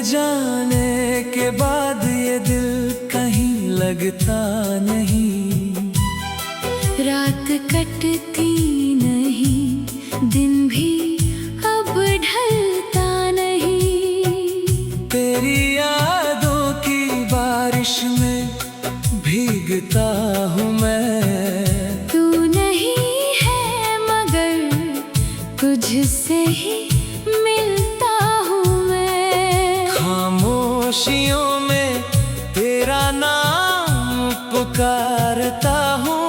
जाने के बाद ये दिल कहीं लगता नहीं। रात कटती नहीं, दिन भी अब ढलता नहीं। तेरी यादों की बारिश में भीगता हूँ मैं। तू नहीं है मगर तुझसे ही मिलता हूँ मैं। खामोशियों में तेरा नाम पुकारता हूँ।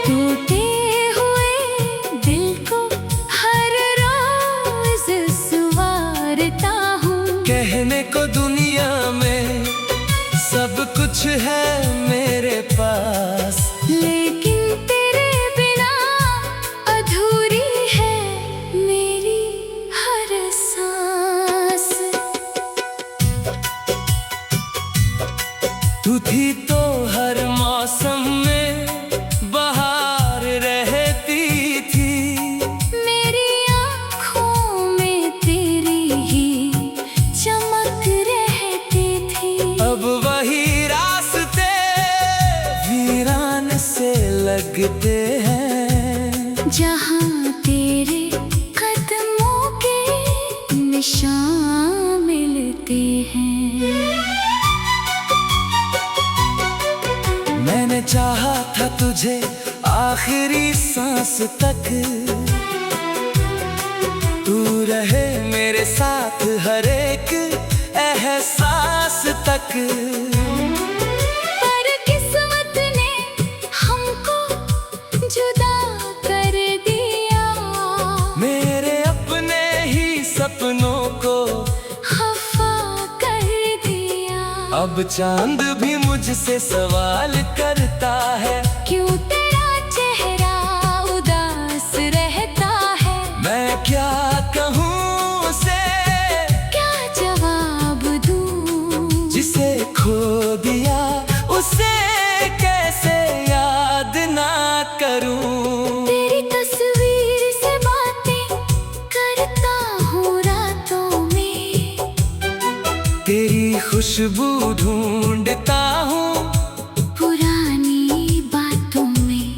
टूटे हुए दिल को हर रोज संवारता हूँ। कहने को दुनिया में सब कुछ है मेरे पास, लेकिन तेरे बिना अधूरी है मेरी हर सांस। तू थी तो हर मौसम में बहार रहती थी। मेरी आँखों में तेरी ही चमक रहती थी। अब वही रास्ते वीरान से लगते हैं, जहाँ तेरे कदमों के निशान मिलते हैं। मैंने चाहा था तुझे आखिरी सांस तक, तू रहे मेरे साथ हर एक एहसास तक। पर किस्मत ने हमको जुदा कर दिया, मेरे अपने ही सपनों को खफा कर दिया। अब चांद भी मुझसे सवाल करता है, क्यों तेरा चेहरा उदास रहता है। मैं क्या कहूँ उसे, क्या जवाब दूँ। जिसे खो दिया उसे कैसे याद ना करूँ। तेरी तस्वीर से बातें करता हूँ रातों में। तेरी खुशबू ढूंढता हूँ पुरानी बातों में।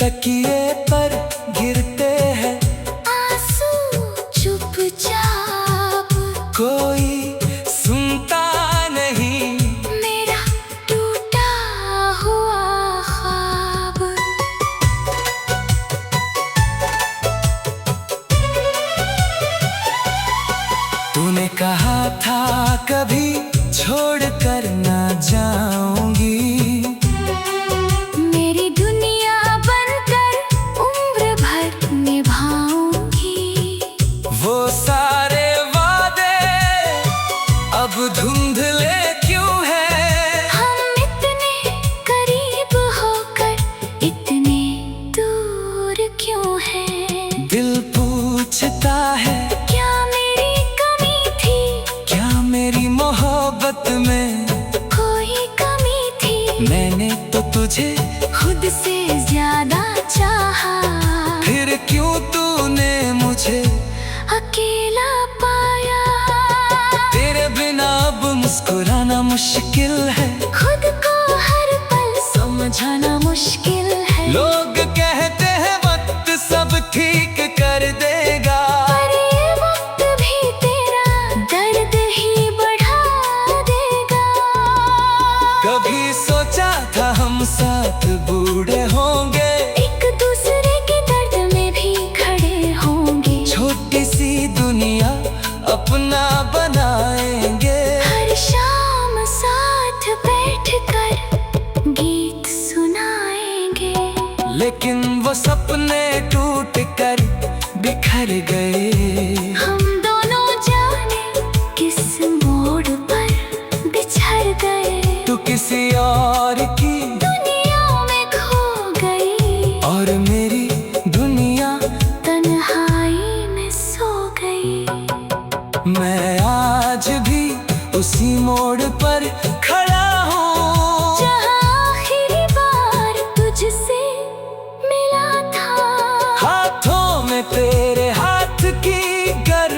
तकिए पर गिरते हैं आंसू चुपचाप, कोई सुनता नहीं मेरा टूटा हुआ ख्वाब। तूने कहा था कभी छोड़ कर ना जाऊंगी, मेरी दुनिया बनकर उम्र भर निभाऊंगी। वो सारे वादे अब धुंधले क्यों हैं। हम इतने करीब होकर इतने दूर क्यों हैं। दिल पूछता है क्या मेरी कमी थी, क्या मेरी मोहब्बत में कोई कमी थी। मैंने तो तुझे खुद से ज्यादा चाहा, फिर क्यों तूने मुझे अकेला पाया। तेरे बिना अब मुस्कुराना मुश्किल है, खुद को हर पल समझाना मुश्किल है। लोग कहते हैं वक्त सब ठीक कर देगा, पर ये वक्त भी तेरा दर्द ही बढ़ा देगा। कभी सोचा था हम साथ बूढ़े होंगे, एक दूसरे के दर्द में भी खड़े होंगे। छोटी सी दुनिया अपना बनाएंगे। हर शाम साथ बैठकर गीत सुनाएंगे। लेकिन वो सपने टूट कर बिखर गए। हम दोनों जाने किस मोड़ पर बिछड़ गए। तू किसी और की दुनिया में खो गई और मेरी दुनिया तन्हाई में सो गई। मैं आज भी उसी मोड़ पर खड़ा हूँ, जहाँ आखिरी बार तुझसे मिला था। हाथों में तेरे हाथ की गर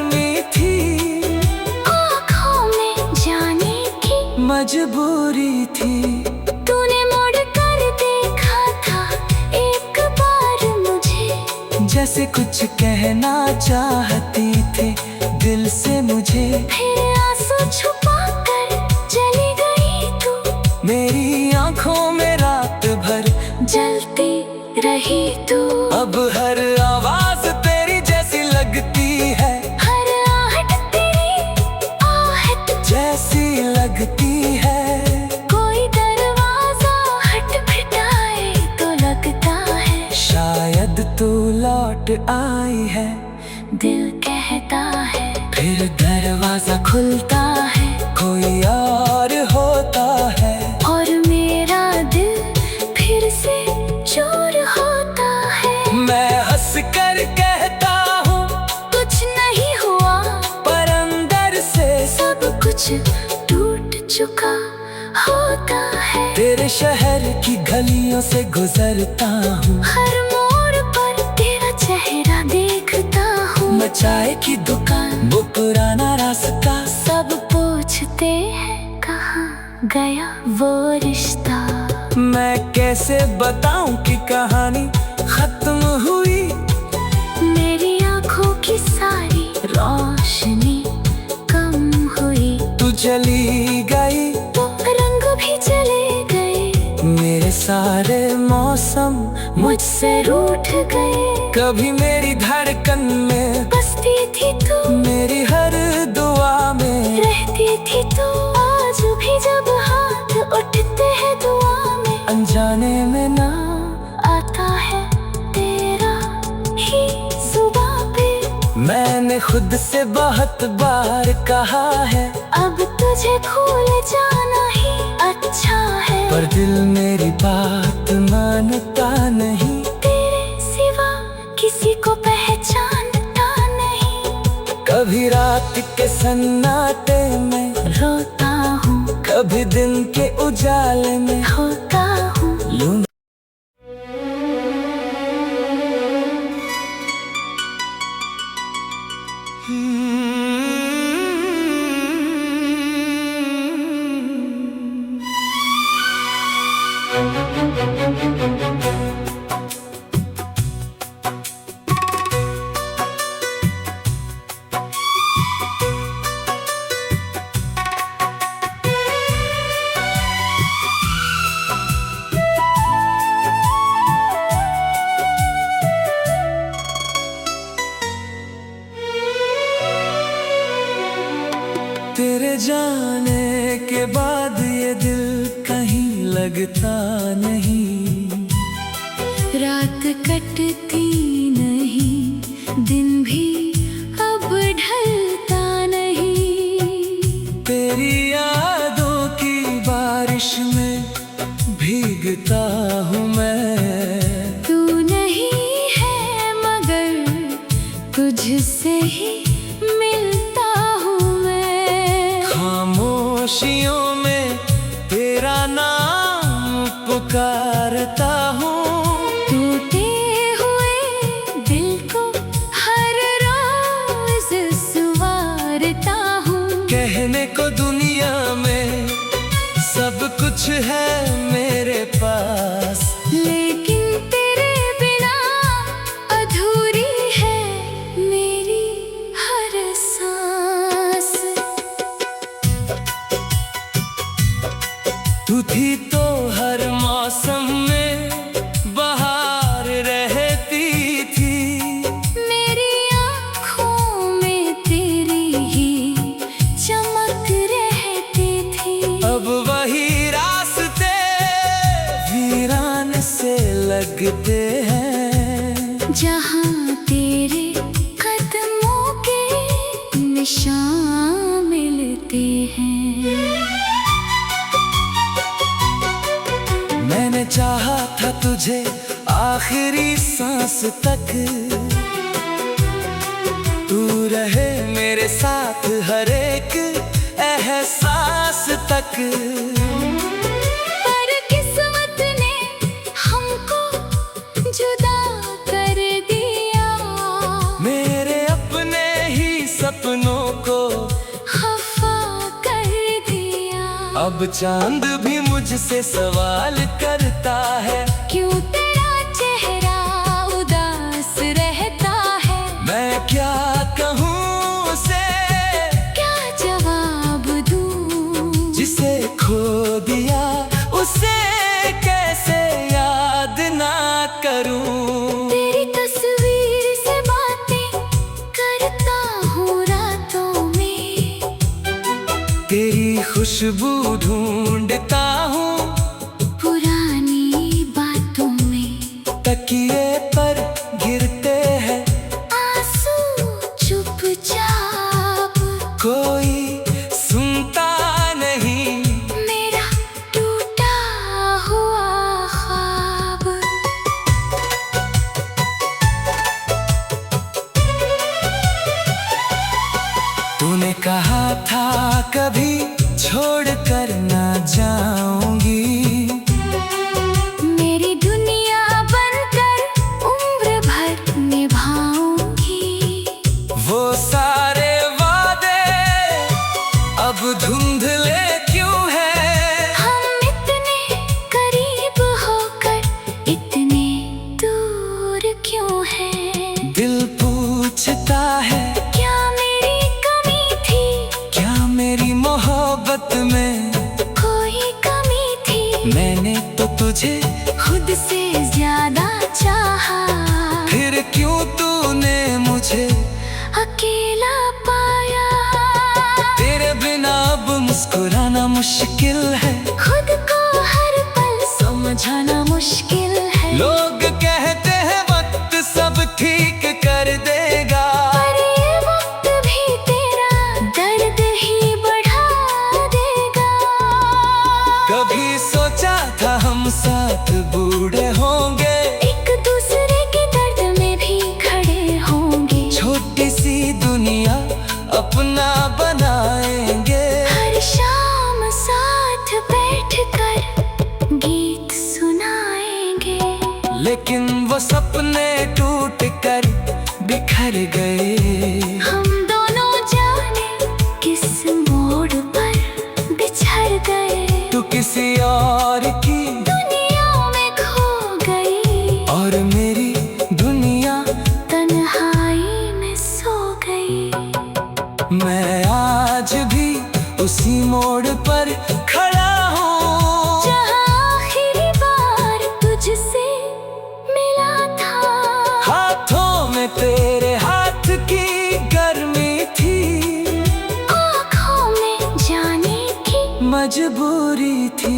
जैसे कुछ कहना चाहती थी दिल से मुझे, फिर आंसू छुपा कर चली गई तू। मेरी आंखों में रात भर जलती रही तू। अब हर आवाज तेरी जैसी लगती है, हर आहट तेरी आहट जैसी लगती है। कोई दरवाजा खटखटाए तो लगता है शायद तू लौट आई है, दिल कहता है। फिर दरवाजा खुलता है कोई और होता है, और मेरा दिल फिर से चोर होता है। मैं हंस कर कहता हूँ कुछ नहीं हुआ, पर अंदर से सब कुछ टूट चुका होता है। तेरे शहर की गलियों से गुजरता हूँ, हर मोड़ पर तेरा चेहरा देखता हूँ। मैं चाय की दुकान, वो पुराना रास्ता, सब पूछते हैं कहाँ गया वो रिश्ता। मैं कैसे बताऊं कि कहानी खत्म हुई। मेरी आंखों की सारी रोशनी कम हुई। तू चली गई तो रंग भी चले गए, मेरे सारे मौसम मुझसे रूठ गए। कभी मेरी धड़कन में बसती थी तू, मेरी हर दुआ में रहती थी तू। आज भी जब हाथ उठते हैं दुआ में, अनजाने में ना आता है तेरा ही जुबां पे। मैंने खुद से बहुत बार कहा है, अब तुझे भूल जाना ही अच्छा है। पर दिल मेरी बात मानता नहीं, तेरे सिवा किसी को पहचानता नहीं। कभी रात के सन्नाटे में रोता हूँ, कभी दिन के उजाले में होता हूँ। लूं तेरे जाने के बाद ये दिल कहीं लगता नहीं। रात कटती नहीं, दिन भी अब ढलता नहीं। तेरी यादों की बारिश में भीगता हूँ मैं। तू नहीं है मगर तुझसे ही मिलता हूँ मैं। खामोशियों में तेरा नाम पुकारता हूँ। टूटे हुए दिल को हर रोज संवारता हूँ। कहने को दुनिया में सब कुछ है मेरे पास, लेकिन तेरे बिना अधूरी है मेरी हर सांस। तू थी तो हर मौसम में बहार रहती थी। मेरी आँखों में तेरी ही चमक रहती थी। अब वही रास्ते वीरान से लगते हैं, जहाँ तेरे कदमों के निशान मिलते हैं। मैंने चाहा था तुझे आखिरी सांस तक, तू रहे मेरे साथ हर एक एहसास तक। पर किस्मत ने हमको जुदा कर दिया, मेरे अपने ही सपनों को खफा कर दिया। अब चांद भी मुझसे सवाल करता है, क्यों तेरा चेहरा उदास रहता करूं। तेरी तस्वीर से बातें करता हूँ रातों में, तेरी खुशबू ढूंढता हूँ पुरानी बातों में। तकिए पर गिरते हैं आंसू चुपचाप, कोई सुनता नहीं मेरा टूटा हुआ ख्वाब। तूने कहा था कभी छोड़ कर ना जाऊंगी, मेरी दुनिया बनकर उम्र भर निभाऊंगी। वो सारे वादे अब धुंधले क्यों हैं? हम इतने करीब होकर इतने दूर क्यों हैं? दिल पूछता है क्या मेरी कमी थी, क्या मेरी मोहब्बत में कोई कमी थी? मैंने तो तुझे खुद से ज्यादा चाहा, फिर क्यों तूने मुझे अकेला पाया। तेरे बिना अब मुस्कुराना मुश्किल है, खुद को हर पल समझाना मुश्किल है। लोग कहते हैं वक्त सब ठीक कर देगा, पर ये वक्त भी तेरा दर्द ही बढ़ा देगा। कभी सोचा था हम साथ बूढ़े होंगे, एक दूसरे के दर्द में भी खड़े होंगे। छोटी सी दुनिया अपना बनाएंगे, हर शाम साथ बैठकर गीत सुनाएंगे। लेकिन वो सपने टूट कर बिखर गए। हम दोनों जाने किस मोड़ पर बिछड़ गए। तू किसी और की दुनिया में खो गई और मेरी दुनिया तन्हाई में सो गई। मैं आज भी उसी मोड़ पर खड़ा हूँ, जहाँ आखिरी बार तुझसे मिला था। हाथों में तेरे हाथ की गर्मी थी, आँखों में जाने की मजबूरी थी।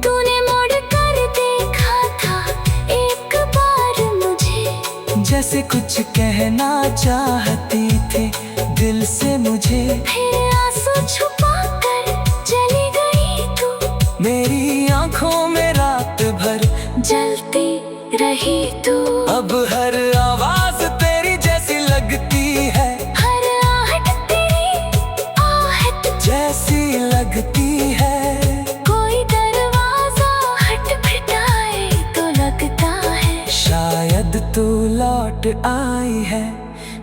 तूने मुड़ कर देखा था एक बार मुझे, जैसे कुछ कहना चाहती थी दिल से मुझे। फिर आंसू छुपा कर चली गई तू, मेरी आंखों में रात भर जलती रही तू। अब हर आवाज तेरी जैसी लगती है, हर आहट तेरी आहट जैसी लगती है। कोई दरवाजा खटखटाए तो लगता है शायद तू लौट आई है,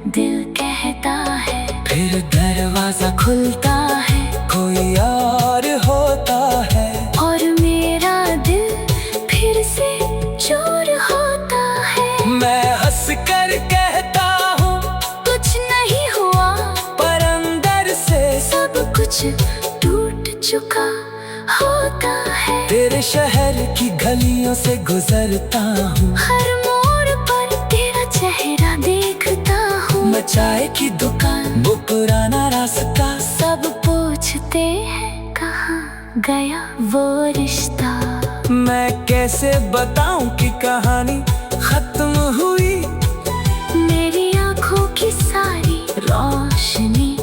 दिल कहता है। फिर दरवाजा खुलता है कोई और होता है, और मेरा दिल फिर से चोर होता है। मैं हंस कर कहता हूँ कुछ नहीं हुआ, पर अंदर से सब कुछ टूट चुका होता है। तेरे शहर की गलियों से गुजरता हूँ, हर मोड़ पर तेरा चेहरा देखता हूँ। मैं चाय की दुकान वो पुराना रास्ता, सब पूछते हैं कहाँ गया वो रिश्ता। मैं कैसे बताऊं कि कहानी खत्म हुई। मेरी आँखों की सारी रोशनी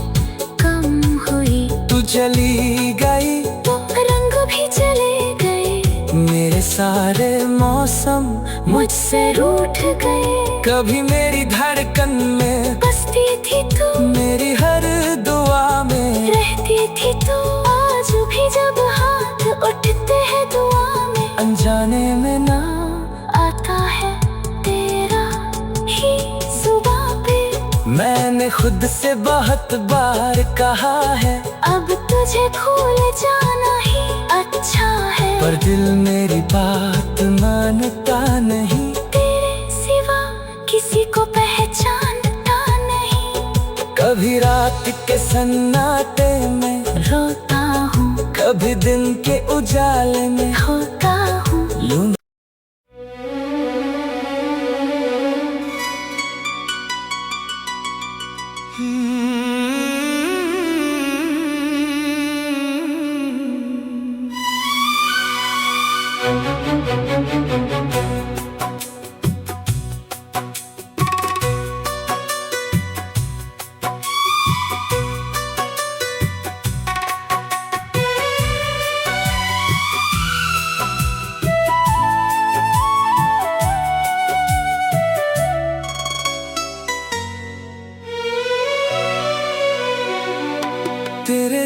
कम हुई, तू चली गई तो रंग भी चले गए। मेरे सारे मौसम मुझसे रूठ गए। कभी मेरी धड़कन में बसती थी तू, मेरी हर दुआ में रहती थी तू। आज भी जब हाथ उठते हैं दुआ में, अनजाने में ना आता है तेरा ही जुबां पे। मैंने खुद से बहुत बार कहा है, अब तुझे भूल जाना ही अच्छा है। पर दिल मेरी बात मानता नहीं, तेरे सिवा किसी को पहचानता नहीं। कभी रात के सन्नाटे में रोता हूँ, कभी दिन के उजाले में होता हूँ। लूं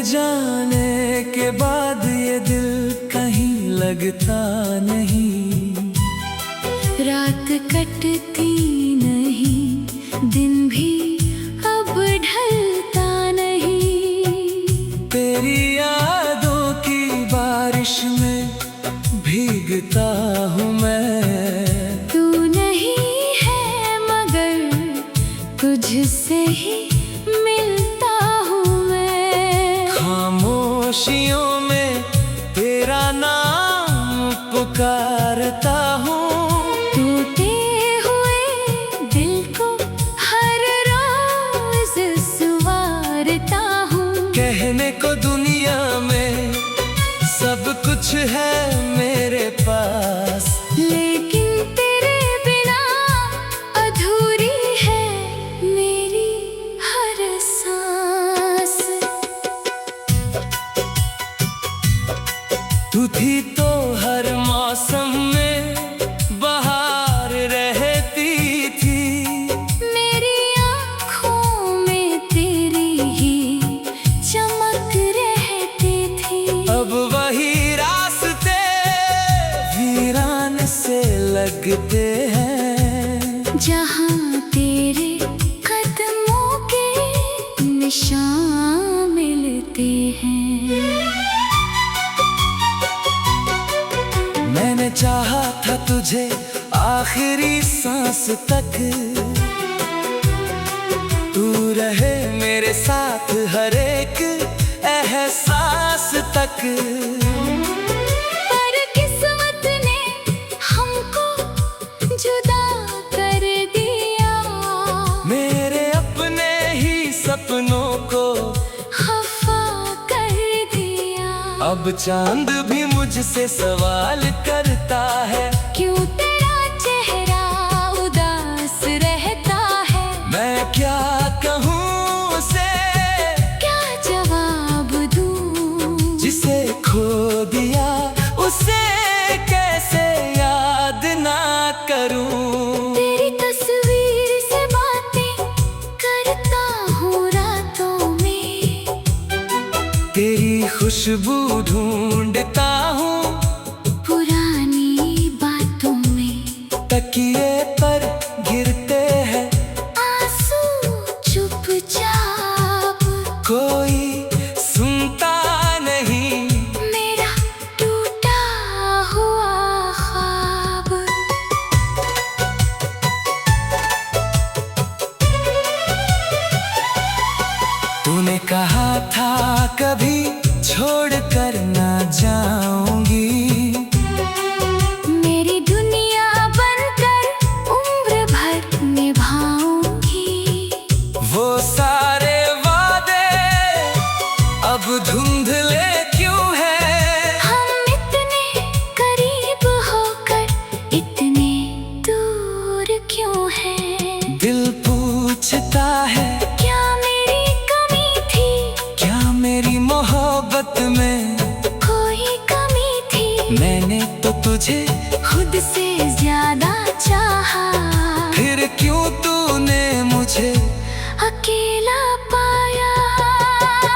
जाने के बाद ये दिल कहीं लगता नहीं। रात कटती नहीं, दिन भी अब ढलता नहीं। तेरी यादों की बारिश में भीगता हूँ मैं। तू नहीं है मगर तुझसे ही मिलता हूँ मैं। खामोशियों में तेरा नाम पुकारता हूँ। टूटे हुए दिल को हर रोज संवारता हूँ। कहने को दुनिया में सब कुछ है मेरे पास, लेकिन तेरे बिना अधूरी है मेरी हर सांस। तू थी तो हर मौसम में बहार रहती थी। मेरी आँखों में तेरी ही चमक रहती थी। अब वही रास्ते वीरान से लगते हैं, जहाँ तेरे कदमों के निशान मिलते हैं। मैंने चाहा था तुझे आखिरी सांस तक, तू रहे मेरे साथ हर एक एहसास तक। पर किस्मत ने हमको जुदा कर दिया, मेरे अपने ही सपनों को खफा कर दिया। अब चांद भी मुझसे सवाल करता है, क्यों तेरा चेहरा उदास रहता है। मैं क्या कहूँ उसे, क्या जवाब दूँ। जिसे खो दिया उसे कैसे याद ना करूँ। तेरी तस्वीर से बातें करता हूँ रातों में। तेरी खुशबू ढूंढता हूँ पुरानी बातों में। तकिए पर गिरते हैं आंसू चुपचाप, कोई सुनता नहीं मेरा टूटा हुआ ख्वाब। तूने कहा था कभी छोड़ कर ना जाऊंगी, मेरी दुनिया बनकर उम्र भर निभाऊंगी। वो सारे वादे अब धुंधले क्यों हैं। हम इतने करीब होकर इतने दूर क्यों हैं। दिल पूछता है क्या मेरी कमी थी, क्या मेरी मोहब्बत में कोई कमी थी। मैंने तो तुझे खुद से ज्यादा चाहा, फिर क्यों तूने मुझे अकेला पाया।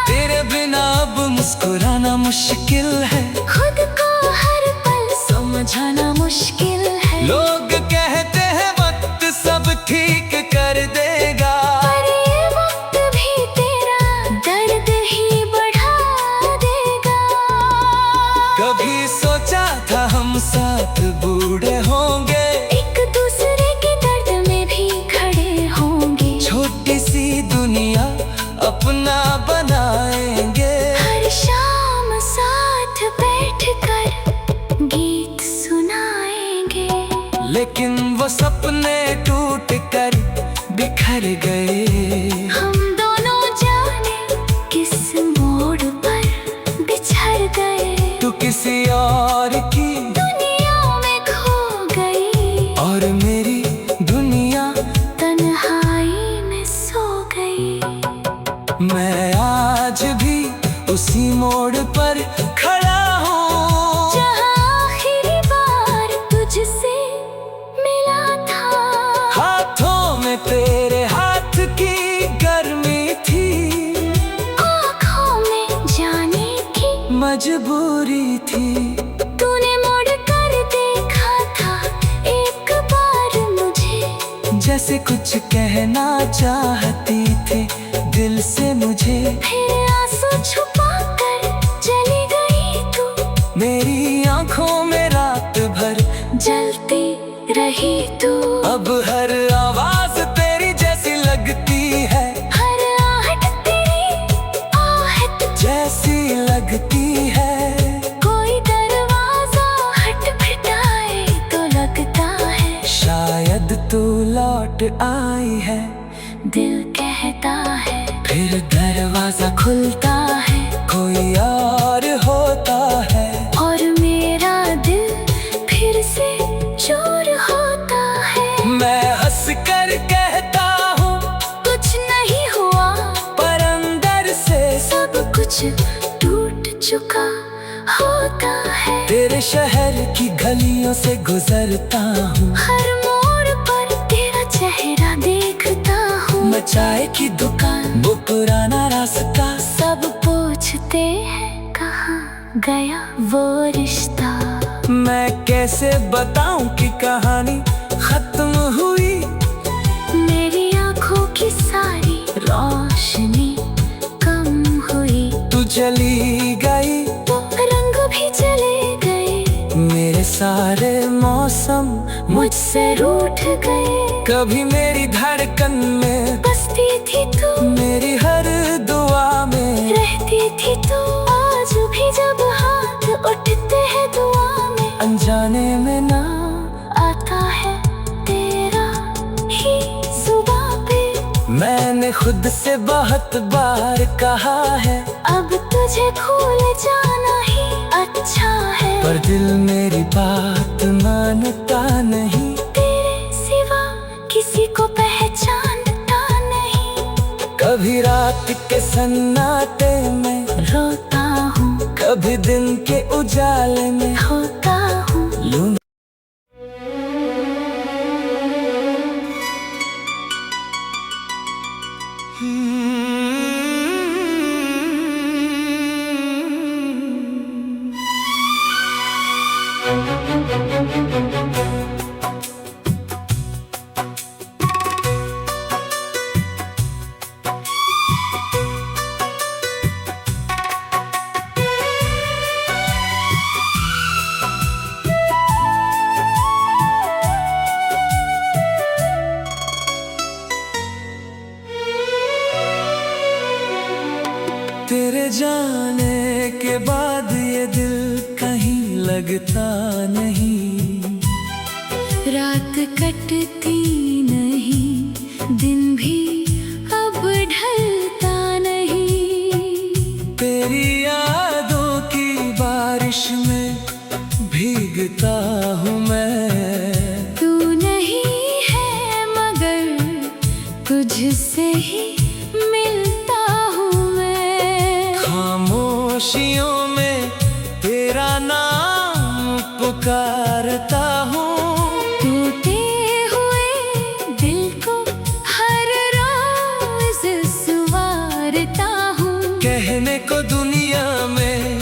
तेरे बिना अब मुस्कुराना मुश्किल है, खुद को हर पल समझाना मुश्किल है। लोग कहते हैं वक्त सब ठीक कर देगा, पर ये वक्त भी तेरा दर्द ही बढ़ा देगा। कभी सोचा था हम साथ बूढ़े होंगे, एक दूसरे के दर्द में भी खड़े होंगे। छोटी सी दुनिया अपना बनाएंगे। हर शाम साथ बैठकर गीत सुनाएंगे। लेकिन वो सपने टूट कर बिखर गए। हम दोनों जाने किस मोड़ पर बिछड़ गए। तू किसी और की दुनिया में खो गई और मेरी दुनिया तन्हाई में सो गई। मैं आज भी उसी मोड़ पर खड़ा हूँ, जहाँ आखिरी बार तुझसे मिला था। हाथों में तेरे हाथ की गर्मी थी। आँखों में जैसे कुछ कहना चाहती थे दिल से मुझे। फिर आंसू छुपा कर चली गई तू, मेरी आंखों में रात भर जलती रही तू। अब हर आवाज तेरी जैसी लगती है, हर आहट तेरी आहट जैसी लगती है। कोई दरवाजा खटखटाए तो लगता है शायद तू लौट आई है, दिल कहता है। फिर दरवाजा खुलता है कोई और होता है, और मेरा दिल फिर से चोर होता है। मैं हंस कर कहता हूँ कुछ नहीं हुआ, पर अंदर से सब कुछ टूट चुका होता है। तेरे शहर की गलियों से गुजरता हूँ, हर मोड़ पर तेरा चेहरा देखता हूँ। मैं चाय की दुकान, वो पुराना रास्ता, सब पूछते हैं कहाँ गया वो रिश्ता। मैं कैसे बताऊं कि कहानी खत्म हुई। मेरी आंखों की सारी रोशनी कम हुई, तू चली गई तो रंग भी चले गए। मेरे सारे मौसम मुझसे रूठ गए। कभी मेरी धड़कन में बसती थी तू, मेरी हर दुआ में रहती थी तू। आज भी जब हाथ उठते हैं दुआ में, अनजाने में ना आता है तेरा ही जुबां पे। मैंने खुद से बहुत बार कहा है, अब तुझे भूल जाना ही अच्छा है। पर दिल मेरी बात मानता नहीं, तेरे सिवा किसी को पहचानता नहीं। कभी रात के सन्नाटे में रोता हूँ, कभी दिन के उजाले में होता हूँ। लूं। तेरे जाने के बाद ये दिल कहीं लगता नहीं। रात कटती नहीं, दिन भी अब ढलता नहीं। तेरी यादों की बारिश में भीगता हूँ मैं। तू नहीं है मगर तुझसे ही मिलता हूँ मैं। खामोशियों में तेरा नाम पुकारता हूँ। टूटे हुए दिल को हर रोज संवारता हूँ। कहने को दुनिया में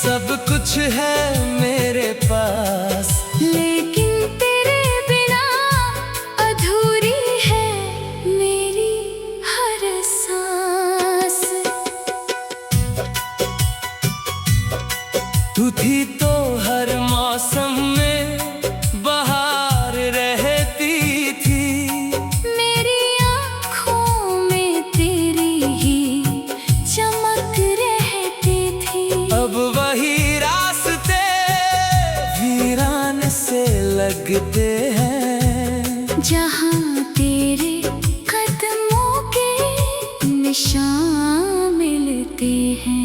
सब कुछ है मेरे पास, लेकिन तेरे बिना अधूरी है मेरी हर सांस। तू थी तो हर मौसम में बहार रहती थी। मेरी आँखों में तेरी ही चमक रहती थी। अब वही रास्ते वीरान से लगते हैं, जहाँ तेरे कदमों के निशान मिलते हैं।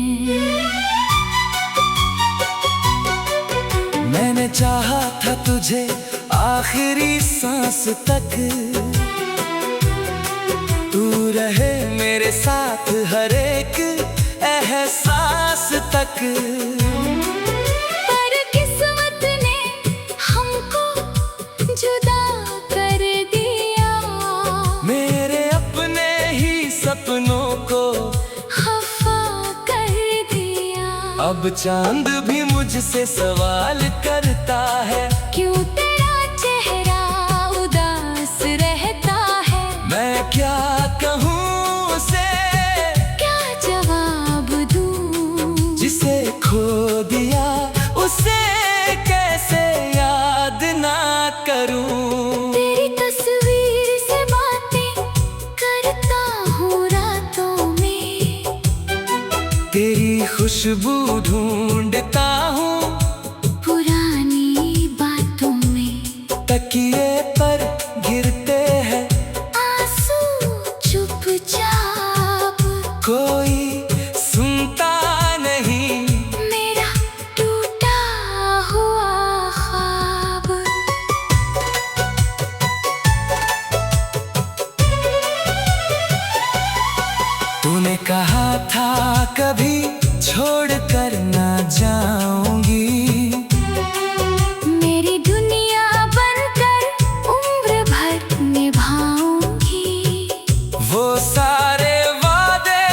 मैंने चाहा था तुझे आखिरी सांस तक, तू रहे मेरे साथ हर एक एहसास तक। पर किस्मत ने हमको जुदा कर दिया, मेरे अपने ही सपनों को खफा कर दिया। अब चांद भी मुझसे सवाल करता है, क्यों तेरा चेहरा उदास रहता खुशबू ढूंढता हूँ पुरानी बातों में तकिए पर गिरते हैं आंसू चुपचाप। कोई सुनता नहीं मेरा टूटा हुआ ख्वाब। तूने कहा था कभी छोड़ कर ना जाऊंगी, मेरी दुनिया बनकर उम्र भर निभाऊंगी। वो सारे वादे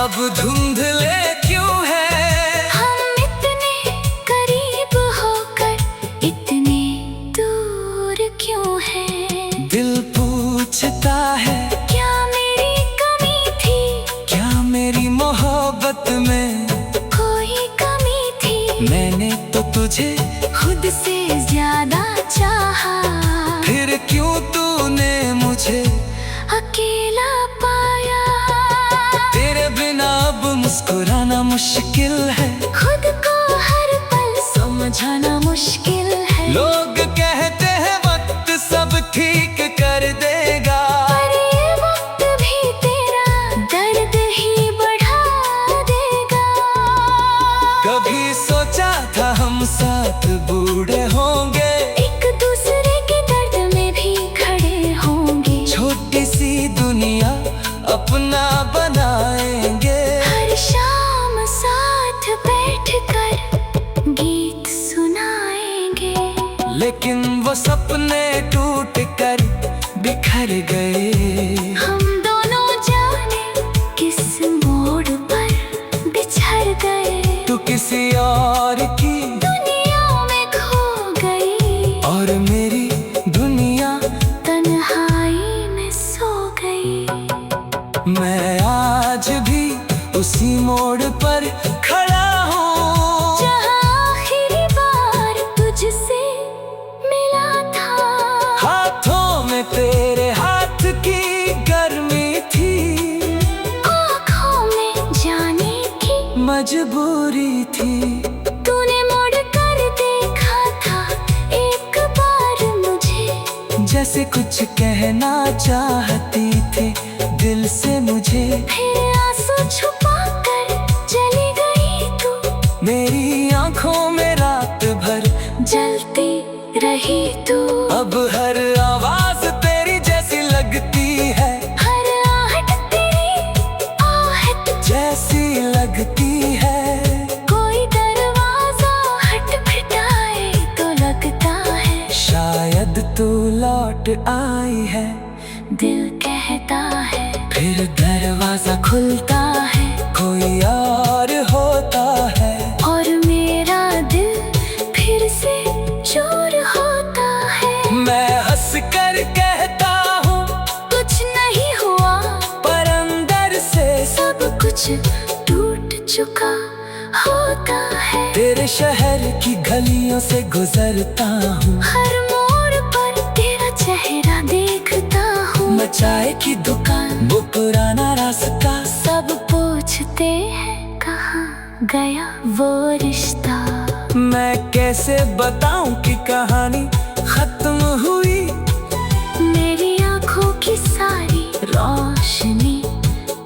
अब धुंधले क्यों हैं? हम इतने करीब होकर इतने दूर क्यों हैं? दिल पूछता है क्या मेरी कमी थी? क्या मेरी मोहब्बत में कोई कमी थी? मैंने तो तुझे खुद से ज्यादा चाहा, फिर क्यों तूने मुझे अकेला पाया। तेरे बिना अब मुस्कुराना मुश्किल है, खुद को हर पल समझाना मुश्किल है। लोग कहते हैं वक्त सब ठीक कर देगा, पर ये वक्त भी तेरा दर्द ही बढ़ा देगा। कभी सोचा था हम साथ बूढ़े होंगे, एक दूसरे के दर्द में भी खड़े होंगे। छोटी सी दुनिया अपना बनाएंगे, हर शाम साथ बैठकर गीत सुनाएंगे। लेकिन वो सपने टूट कर बिखर गए। हम दोनों जाने किस मोड़ पर बिछड़ गए। तू किसी और की दुनिया में खो गई और मेरी दुनिया तन्हाई में सो गई। मैं आज भी उसी मोड़ पर खड़ा हूँ जहाँ आखिरी बार तुझसे मिला था। हाथों में तेरे हाथ की गर्मी थी, आँखों में जाने की मजबूरी थी। तूने मुड़ कर देखा था एक बार मुझे, जैसे कुछ कहना चाहती थी दिल से मुझे, फिर आंसू छुपा कर चली गई तू। मेरी आंखों में रात भर जलती रही तू। अब हर आवाज तेरी जैसी लगती है, हर आहट तेरी आहट जैसी लगती है। कोई दरवाजा खटखटाए तो लगता है शायद तू लौट आई है, दिल कहता है। फिर दरवाजा खुलता है कोई और होता है, और मेरा दिल फिर से चोर होता है। मैं हंस कर कहता हूँ कुछ नहीं हुआ पर अंदर से सब कुछ टूट चुका होता है। तेरे शहर की गलियों से गुजरता हूँ, हर मोड़ पर तेरा चेहरा देखता हूँ। मैं चाय की दुकान वो पुराना रास्ता, सब पूछते हैं कहाँ गया वो रिश्ता। मैं कैसे बताऊं कि कहानी खत्म हुई। मेरी आंखों की सारी रोशनी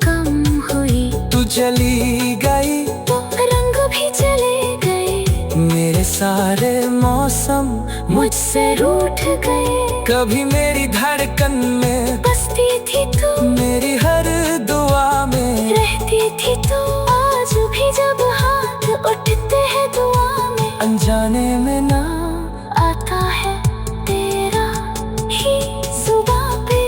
कम हुई। तू चली गई तो रंग भी चले गए। मेरे सारे मौसम मुझसे रूठ गए। कभी मेरी धड़कन में बसती थी तू, मेरी हर दुआ में रहती थी तू। आज भी जब हाथ उठते हैं दुआ में, अनजाने में ना आता है तेरा ही जुबां पे।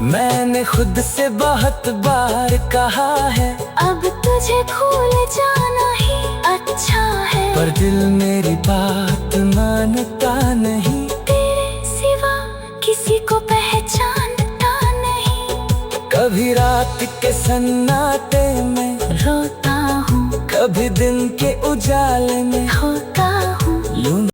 मैंने खुद से बहुत बार कहा है, अब तुझे भूल जाना ही अच्छा है। पर दिल मेरी बात मानता नहीं। तेरे सिवा किसी को पहचानता नहीं। कभी रात के सन्नाटे में रोता हूँ, कभी दिन के उजाले में होता हूँ। यूं